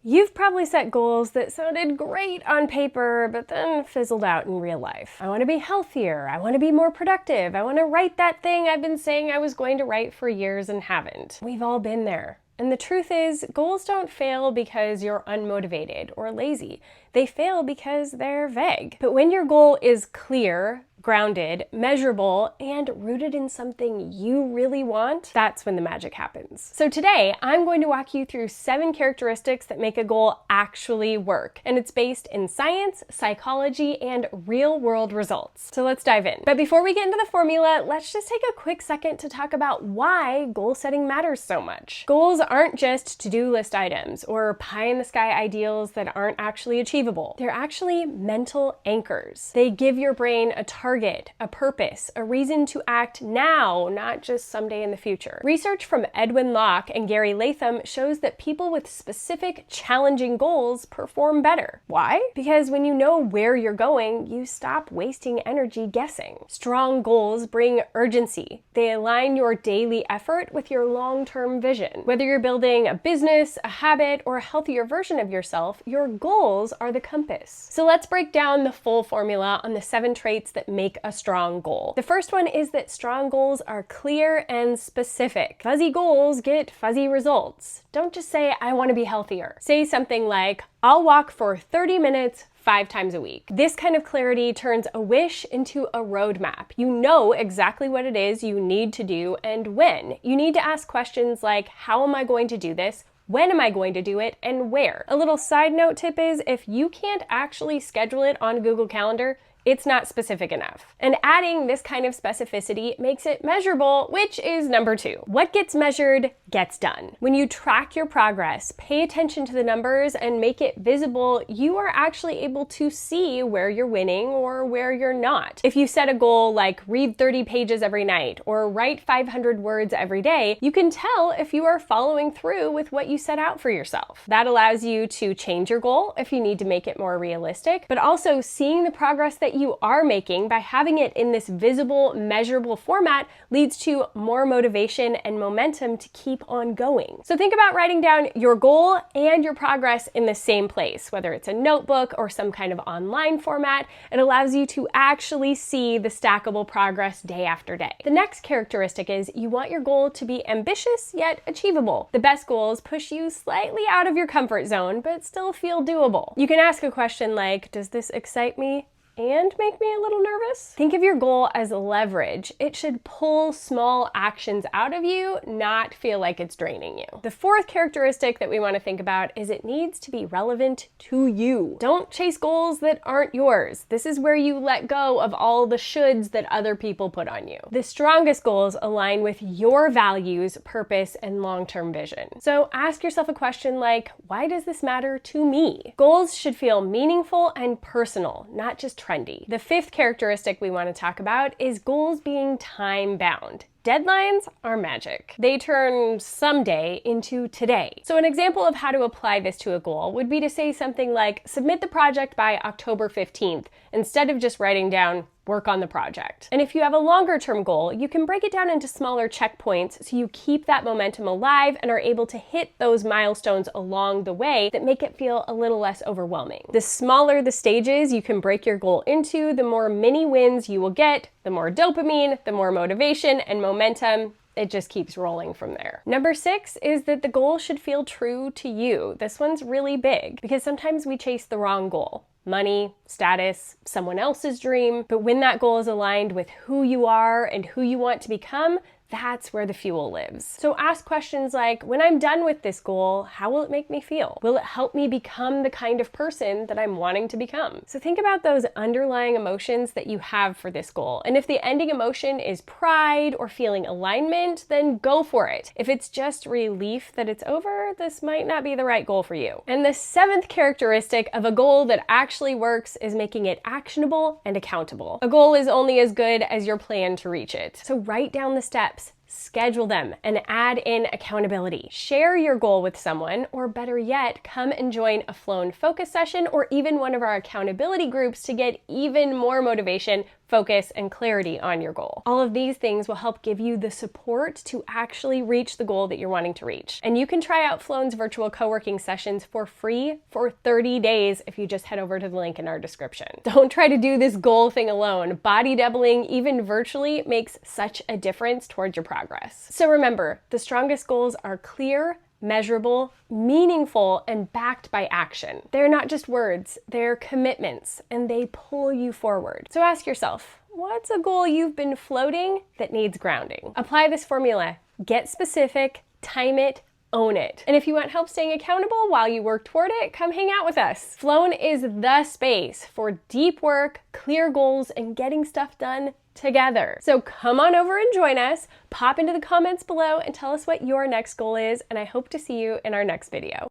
You've probably set goals that sounded great on paper, but then fizzled out in real life. I want to be healthier. I want to be more productive. I want to write that thing I've been saying I was going to write for years and haven't. We've all been there. And the truth is, goals don't fail because you're unmotivated or lazy. They fail because they're vague. But when your goal is clear, grounded, measurable, and rooted in something you really want, that's when the magic happens. So today, I'm going to walk you through 7 characteristics that make a goal actually work. And it's based in science, psychology, and real-world results. So let's dive in. But before we get into the formula, let's just take a quick second to talk about why goal setting matters so much. Goals aren't just to-do list items or pie-in-the-sky ideals that aren't actually achievable. They're actually mental anchors. They give your brain a target, a purpose, a reason to act now, not just someday in the future. Research from Edwin Locke and Gary Latham shows that people with specific, challenging goals perform better. Why? Because when you know where you're going, you stop wasting energy guessing. Strong goals bring urgency. They align your daily effort with your long-term vision. Whether you're building a business, a habit, or a healthier version of yourself, your goals are the compass. So let's break down the full formula on the 7 traits that make a strong goal. The first one is that strong goals are clear and specific. Fuzzy goals get fuzzy results. Don't just say, I want to be healthier. Say something like, I'll walk for 30 minutes 5 times a week. This kind of clarity turns a wish into a roadmap. You know exactly what it is you need to do and when. You need to ask questions like, how am I going to do this? When am I going to do it, and where? A little side note tip is, if you can't actually schedule it on Google Calendar, it's not specific enough. And adding this kind of specificity makes it measurable, which is number 2. What gets measured gets done. When you track your progress, pay attention to the numbers, and make it visible, you are actually able to see where you're winning or where you're not. If you set a goal like read 30 pages every night or write 500 words every day, you can tell if you are following through with what you set out for yourself. That allows you to change your goal if you need to make it more realistic, but also seeing the progress that you are making by having it in this visible, measurable format leads to more motivation and momentum to keep on going. So think about writing down your goal and your progress in the same place, whether it's a notebook or some kind of online format. It allows you to actually see the stackable progress day after day. The next characteristic is you want your goal to be ambitious yet achievable. The best goals push you slightly out of your comfort zone, but still feel doable. You can ask a question like, does this excite me and make me a little nervous? Think of your goal as leverage. It should pull small actions out of you, not feel like it's draining you. The 4th characteristic that we want to think about is it needs to be relevant to you. Don't chase goals that aren't yours. This is where you let go of all the shoulds that other people put on you. The strongest goals align with your values, purpose, and long-term vision. So ask yourself a question like, why does this matter to me? Goals should feel meaningful and personal, not just trendy. The 5th characteristic we want to talk about is goals being time-bound. Deadlines are magic. They turn someday into today. So an example of how to apply this to a goal would be to say something like, submit the project by October 15th, instead of just writing down, work on the project. And if you have a longer term goal, you can break it down into smaller checkpoints so you keep that momentum alive and are able to hit those milestones along the way that make it feel a little less overwhelming. The smaller the stages you can break your goal into, the more mini wins you will get, the more dopamine, the more motivation and momentum. It just keeps rolling from there. Number 6 is that the goal should feel true to you. This one's really big because sometimes we chase the wrong goal. Money, status, someone else's dream. But when that goal is aligned with who you are and who you want to become, that's where the fuel lives. So ask questions like, when I'm done with this goal, how will it make me feel? Will it help me become the kind of person that I'm wanting to become? So think about those underlying emotions that you have for this goal. And if the ending emotion is pride or feeling alignment, then go for it. If it's just relief that it's over, this might not be the right goal for you. And the 7th characteristic of a goal that actually works is making it actionable and accountable. A goal is only as good as your plan to reach it. So write down the steps, schedule them, and add in accountability. Share your goal with someone, or better yet, come and join a flown focus session or even one of our accountability groups to get even more motivation focus, and clarity on your goal. All of these things will help give you the support to actually reach the goal that you're wanting to reach. And you can try out Flown's virtual co-working sessions for free for 30 days if you just head over to the link in our description. Don't try to do this goal thing alone. Body doubling, even virtually, makes such a difference towards your progress. So remember, the strongest goals are clear, measurable, meaningful, and backed by action. They're not just words, they're commitments, and they pull you forward. So ask yourself, what's a goal you've been floating that needs grounding? Apply this formula. Get specific, time it, own it. And if you want help staying accountable while you work toward it, come hang out with us. Flown is the space for deep work, clear goals, and getting stuff done together. So come on over and join us. Pop into the comments below and tell us what your next goal is, and I hope to see you in our next video.